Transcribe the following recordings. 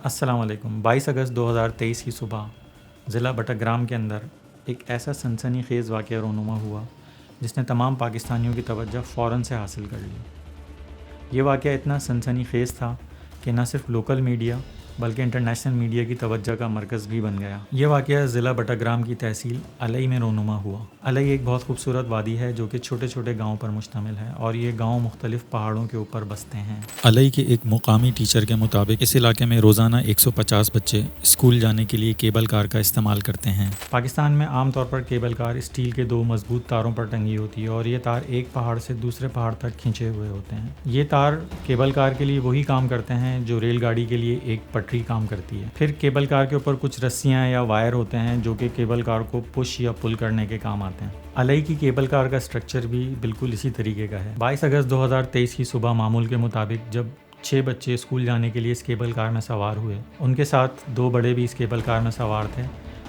السلام علیکم۔ 22 اگست 2023 کی صبح ضلع بٹگرام کے اندر ایک ایسا سنسنی خیز واقعہ رونما ہوا جس نے تمام پاکستانیوں کی توجہ فوراً سے حاصل کر لی۔ یہ واقعہ اتنا سنسنی خیز تھا کہ نہ صرف لوکل میڈیا بلکہ انٹرنیشنل میڈیا کی توجہ کا مرکز بھی بن گیا۔ یہ واقعہ ضلع بٹگرام کی تحصیل علئی میں رونما ہوا۔ علئی ایک بہت خوبصورت وادی ہے جو کہ چھوٹے چھوٹے گاؤں پر مشتمل ہے اور یہ گاؤں مختلف پہاڑوں کے اوپر بستے ہیں۔ علئی کے ایک مقامی ٹیچر کے مطابق اس علاقے میں روزانہ 150 بچے اسکول جانے کے لیے کیبل کار کا استعمال کرتے ہیں۔ پاکستان میں عام طور پر کیبل کار اسٹیل کے 2 مضبوط تاروں پر ٹنگی ہوتی ہے اور یہ تار ایک پہاڑ سے دوسرے پہاڑ تک کھینچے ہوئے ہوتے ہیں۔ یہ تار کیبل کار کے لیے وہی کام کرتے ہیں جو ریل گاڑی کے لیے ایک پٹری کام کرتی ہے۔ پھر کیبل کار کے اوپر کچھ رسیاں یا وائر ہوتے ہیں جو کہ کیبل کار کو پش یا پل کرنے کے کام آتے ہیں۔ علئی کی کیبل کار کا سٹرکچر بھی بالکل اسی طریقے کا ہے۔ 22 اگست 2023 کی صبح معمول کے مطابق جب 6 بچے اسکول جانے کے لیے اس کیبل کار میں سوار ہوئے، ان کے ساتھ 2 بڑے بھی اس کیبل کار میں سوار تھے،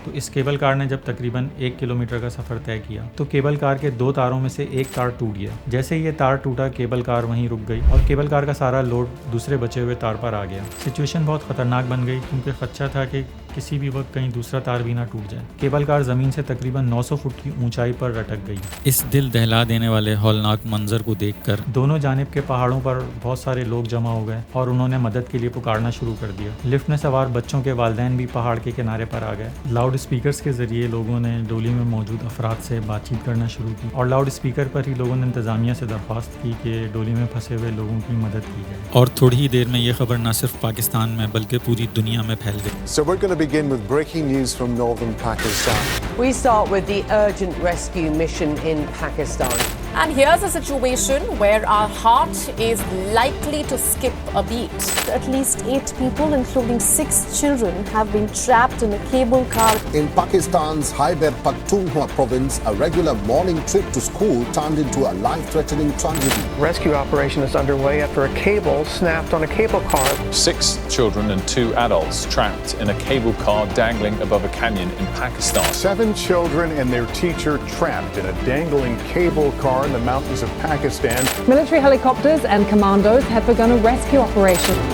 تو اس کیبل کار نے جب تقریباً 1 کلومیٹر کا سفر طے کیا تو کیبل کار کے 2 تاروں میں سے ایک تار ٹوٹ گیا۔ جیسے یہ تار ٹوٹا کیبل کار وہیں رک گئی اور کیبل کار کا سارا لوڈ دوسرے بچے ہوئے تار پر آ گیا۔ سچویشن بہت خطرناک بن گئی کیونکہ خدشہ تھا کہ کسی بھی وقت کہیں دوسرا تار بھی نہ ٹوٹ جائے۔ کیبل کار زمین سے تقریباً 900 فٹ کی اونچائی پر رٹک گئی۔ اس دل دہلا دینے والے ہولناک منظر کو دیکھ کر دونوں جانب کے پہاڑوں پر بہت سارے لوگ جمع ہو گئے اور انہوں نے مدد کے لیے پکارنا شروع کر دیا۔ لفٹ میں سوار بچوں کے والدین بھی پہاڑ کے کنارے پر آ گئے۔ لاؤڈ اسپیکرز کے ذریعے لوگوں نے ڈولی میں موجود افراد سے بات چیت کرنا شروع کی اور لاؤڈ اسپیکر پر ہی لوگوں نے انتظامیہ سے درخواست کی کہ ڈولی میں پھنسے ہوئے لوگوں کی مدد کی جائے۔ اور تھوڑی ہی دیر میں یہ خبر نہ صرف پاکستان میں بلکہ پوری دنیا میں پھیل گئی۔ So we're going to begin with breaking news from northern Pakistan. We start with the urgent rescue mission in Pakistan. And here's a situation where our heart is likely to skip a beat. At least 8 people, including 6 children, have been trapped in a cable car. In Pakistan's Khyber Pakhtunkhwa province, a regular morning trip to school turned into a life-threatening tragedy. Rescue operation is underway after a cable snapped on a cable car. 6 children and 2 adults trapped in a cable car dangling above a canyon in Pakistan. 7 children and their teacher trapped in a dangling cable car in the mountains of Pakistan. Military helicopters and commandos have begun a rescue operation.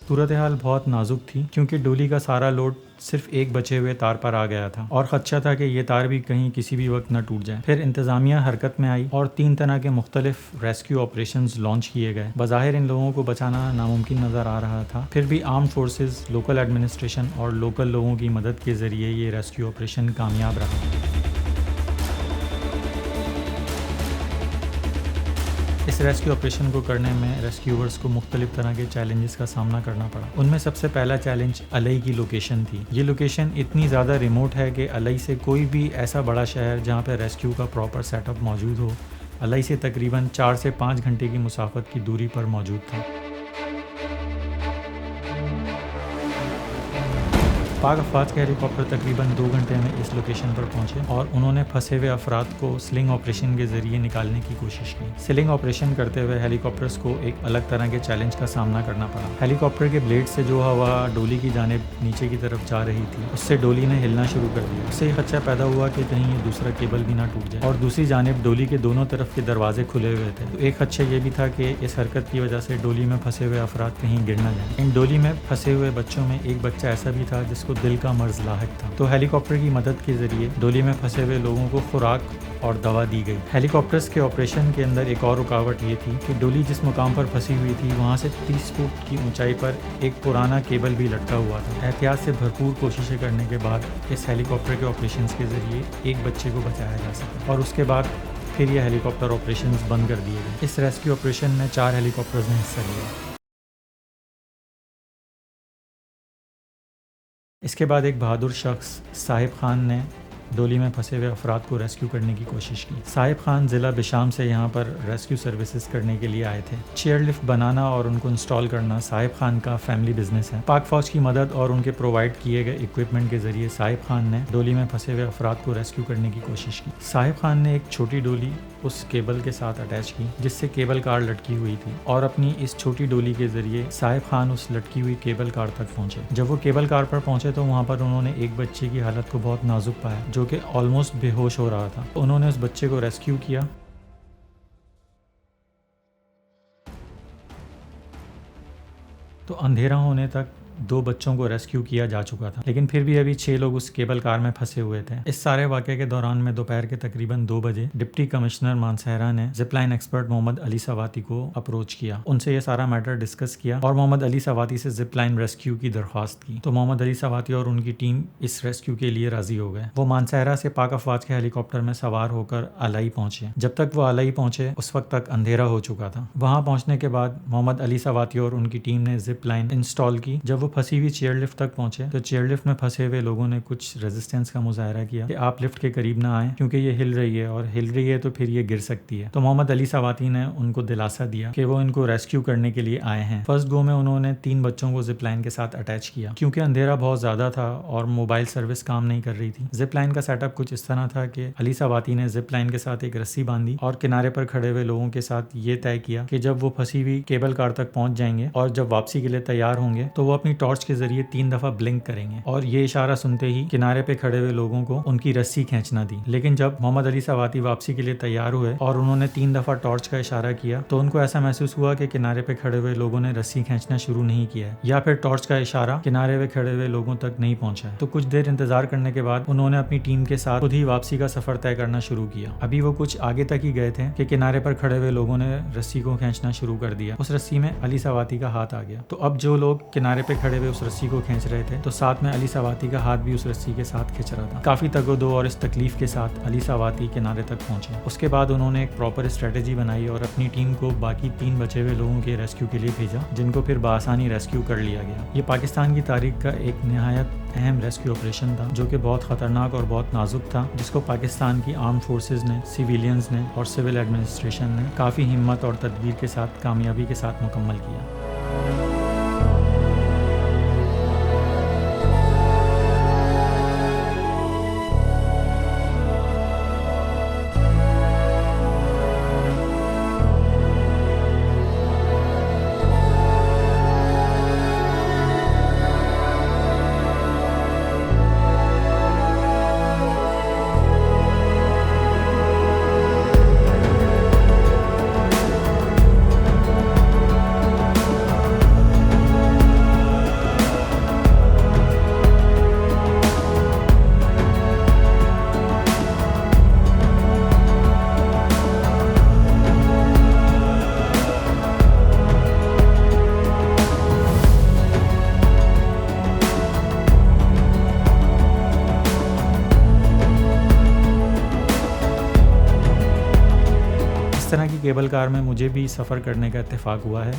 صورتحال بہت نازک تھی کیونکہ ڈولی کا سارا load صرف ایک بچے ہوئے تار پر آ گیا تھا اور خدشہ تھا کہ یہ تار بھی کہیں کسی بھی وقت نہ ٹوٹ جائے۔ پھر انتظامیہ حرکت میں آئی اور 3 طرح کے مختلف ریسکیو آپریشنز لانچ کیے گئے۔ بظاہر ان لوگوں کو بچانا ناممکن نظر آ رہا تھا، پھر بھی آرمڈ فورسز، لوکل ایڈمنسٹریشن اور لوکل لوگوں کی مدد کے ذریعے یہ ریسکیو آپریشن کامیاب رہا۔ اس ریسکیو آپریشن کو کرنے میں ریسکیورز کو مختلف طرح کے چیلنجز کا سامنا کرنا پڑا۔ ان میں سب سے پہلا چیلنج علئی کی لوکیشن تھی۔ یہ لوکیشن اتنی زیادہ ریموٹ ہے کہ علئی سے کوئی بھی ایسا بڑا شہر جہاں پہ ریسکیو کا پراپر سیٹ اپ موجود ہو، علئی سے تقریباً 4 سے 5 گھنٹے کی مسافت کی دوری پر موجود تھا۔ پاک افواج کے ہیلی کاپٹر تقریباً 2 گھنٹے میں اس لوکیشن پر پہنچے اور انہوں نے پھنسے ہوئے افراد کو سلنگ آپریشن کے ذریعے نکالنے کی کوشش کی۔ سلنگ آپریشن کرتے ہوئے ہیلی کاپٹرز کو ایک الگ طرح کے چیلنج کا سامنا کرنا پڑا۔ ہیلی کاپٹر کے بلیڈ سے جو ہوا ڈولی کی جانب نیچے کی طرف جا رہی تھی، اس سے ڈولی نے ہلنا شروع کر دیا۔ اس سے یہ خدشہ پیدا ہوا کہ کہیں یہ دوسرا کیبل بھی نہ ٹوٹ جائے اور دوسری جانب ڈولی کے دونوں طرف کے دروازے کھلے ہوئے تھے، تو ایک خدشہ یہ بھی تھا کہ اس حرکت کی وجہ سے ڈولی میں پھنسے ہوئے افراد کہیں گر نہ جائیں۔ ان ڈولی میں پھنسے ہوئے بچوں میں ایک بچہ ایسا بھی تھا جس کو دل کا مرض تھا، تو ہیلی کاپٹر کی مدد کے ذریعے ڈولی میں پھنسے ہوئے لوگوں کو خوراک اور دوا دی گئی۔ ہیلی کاپٹرز کے آپریشن کے اندر ایک اور رکاوٹ یہ تھی کہ ڈولی جس مقام پر پھنسی ہوئی تھی وہاں سے 30 فٹ کی اونچائی پر ایک پرانا کیبل بھی لٹکا ہوا تھا۔ احتیاط سے بھرپور کوششیں کرنے کے بعد اس ہیلی کاپٹر کے آپریشنز کے ذریعے ایک بچے کو بچایا جا سکا اور اس کے بعد پھر یہ ہیلی کاپٹر آپریشنز بند کر دیے گئے۔ اس ریسکیو آپریشن میں 4 ہیلی کاپٹرز نے حصہ لیا۔ اس کے بعد ایک بہادر شخص صاحب خان نے ڈولی میں پھنسے ہوئے افراد کو ریسکیو کرنے کی کوشش کی۔ صاحب خان ضلع بشام سے یہاں پر ریسکیو سروسز کرنے کے لیے آئے تھے۔ چیئر لفٹ بنانا اور ان کو انسٹال کرنا صاحب خان کا فیملی بزنس ہے۔ پاک فوج کی مدد اور ان کے پرووائڈ کیے گئے اکوپمنٹ کے ذریعے صاحب خان نے ڈولی میں پھنسے ہوئے افراد کو ریسکیو کرنے کی کوشش کی۔ صاحب خان نے ایک چھوٹی ڈولی اس کیبل کے ساتھ اٹیچ کی جس سے کیبل کار لٹکی ہوئی تھی، اور اپنی اس چھوٹی ڈولی کے ذریعے صاحب خان اس لٹکی ہوئی کیبل کار تک پہنچے۔ جب وہ کیبل کار پر پہنچے تو وہاں پر انہوں نے ایک بچے کی حالت کو بہت نازک پایا جو کہ آلموسٹ بے ہوش ہو رہا تھا۔ انہوں نے اس بچے کو ریسکیو کیا۔ تو اندھیرا ہونے تک 2 بچوں کو ریسکیو کیا جا چکا تھا، لیکن پھر بھی ابھی 6 لوگ اس کیبل کار میں پھنسے ہوئے تھے۔ اس سارے واقعے کے دوران میں دوپہر کے تقریباً 2 بجے ڈپٹی کمشنر مانسہرہ نے زپ لائن ایکسپرٹ محمد علی سواتی کو اپروچ کیا، ان سے یہ سارا میٹر ڈسکس کیا اور محمد علی سواتی سے زپ لائن ریسکیو کی درخواست کی۔ تو محمد علی سواتی اور ان کی ٹیم اس ریسکیو کے لیے راضی ہو گئے۔ وہ مانسہرہ سے پاک افواج کے ہیلی کاپٹر میں سوار ہو کر آلائی پہنچے۔ جب تک وہ آلائی پہنچے اس وقت تک اندھیرا ہو چکا تھا۔ وہاں پہنچنے کے بعد محمد علی سواتی اور ان کی ٹیم نے زپ لائن انسٹال کی۔ جب وہ پھنسی ہوئی چیئر لفٹ تک پہنچے تو چیئر لفٹ میں پھنسے ہوئے لوگوں نے کچھ ریزسٹنس کا مظاہرہ کیا کہ آپ لفٹ کے قریب نہ آئیں کیونکہ یہ ہل رہی ہے، اور ہل رہی ہے تو پھر یہ گر سکتی ہے۔ تو محمد علی سواتی نے ان کو دلاسا دیا کہ وہ ان کو ریسکیو کرنے کے لیے آئے ہیں۔ فرسٹ گو میں انہوں نے 3 بچوں کو زپ لائن کے ساتھ اٹیچ کیا کیونکہ اندھیرا بہت زیادہ تھا اور موبائل سروس کام نہیں کر رہی تھی۔ زپ لائن کا سیٹ اپ کچھ اس طرح تھا کہ علی سواتی نے زپ لائن کے ساتھ ایک رسی باندھی اور کنارے پر کھڑے ہوئے لوگوں کے ساتھ یہ طے کیا کہ جب وہ پھنسی ہوئی کیبل کار تک پہنچ جائیں گے اور جب واپسی کے لیے تیار ہوں گے تو وہ اپنی ٹارچ کے ذریعے 3 دفعہ بلنک کریں گے، اور یہ اشارہ سنتے ہی کنارے پہ کھڑے ہوئے لوگوں کو ان کی رسی کھینچنا دی۔ لیکن جب محمد علی سواتی واپسی کے لیے تیار ہوئے اور انہوں نے 3 دفعہ ٹارچ کا اشارہ کیا تو ان کو ایسا محسوس ہوا کہ کنارے پہ کھڑے ہوئے لوگوں نے رسی کھینچنا شروع نہیں کیا ہے، یا پھر ٹارچ کا اشارہ کنارے پہ کھڑے ہوئے لوگوں تک نہیں پہنچا ہے۔ تو کچھ دیر انتظار کرنے کے بعد انہوں نے اپنی ٹیم کے ساتھ خود ہی واپسی کا سفر طے کرنا شروع کیا۔ ابھی وہ کچھ آگے تک ہی گئے تھے کہ کنارے پر کھڑے ہوئے لوگوں نے رسی کو کھینچنا شروع کر دیا۔ اس رسی میں علی سواتی کا ہاتھ آ گیا۔ تو اب جو لوگ کنارے پہ کھڑے ہوئے اس رسی کو کھینچ رہے تھے تو ساتھ میں علی سواتی کا ہاتھ بھی اس رسی کے ساتھ کھینچ رہا تھا۔ کافی تگ و دو اور اس تکلیف کے ساتھ علی سواتی کنارے تک پہنچے۔ اس کے بعد انہوں نے ایک پراپر اسٹریٹجی بنائی اور اپنی ٹیم کو باقی 3 بچے ہوئے لوگوں کے ریسکیو کے لیے بھیجا، جن کو پھر بآسانی ریسکیو کر لیا گیا۔ یہ پاکستان کی تاریخ کا ایک نہایت اہم ریسکیو آپریشن تھا جو کہ بہت خطرناک اور بہت نازک تھا، جس کو پاکستان کی آرم فورسز نے، سویلینز نے اور سول ایڈمنسٹریشن نے کافی ہمت اور تدبیر کے ساتھ کامیابی کے ساتھ مکمل کیا۔ اس طرح کی کیبل کار میں مجھے بھی سفر کرنے کا اتفاق ہوا ہے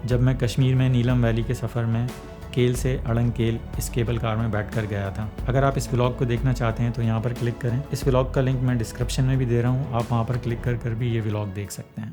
جب میں کشمیر میں نیلم ویلی کے سفر میں کیل سے اڑنگ کیل اس کیبل کار میں بیٹھ کر گیا تھا۔ اگر آپ اس ولاگ کو دیکھنا چاہتے ہیں تو یہاں پر کلک کریں۔ اس ولاگ کا لنک میں ڈسکرپشن میں بھی دے رہا ہوں، آپ وہاں پر کلک کر بھی یہ ولاگ دیکھ سکتے ہیں۔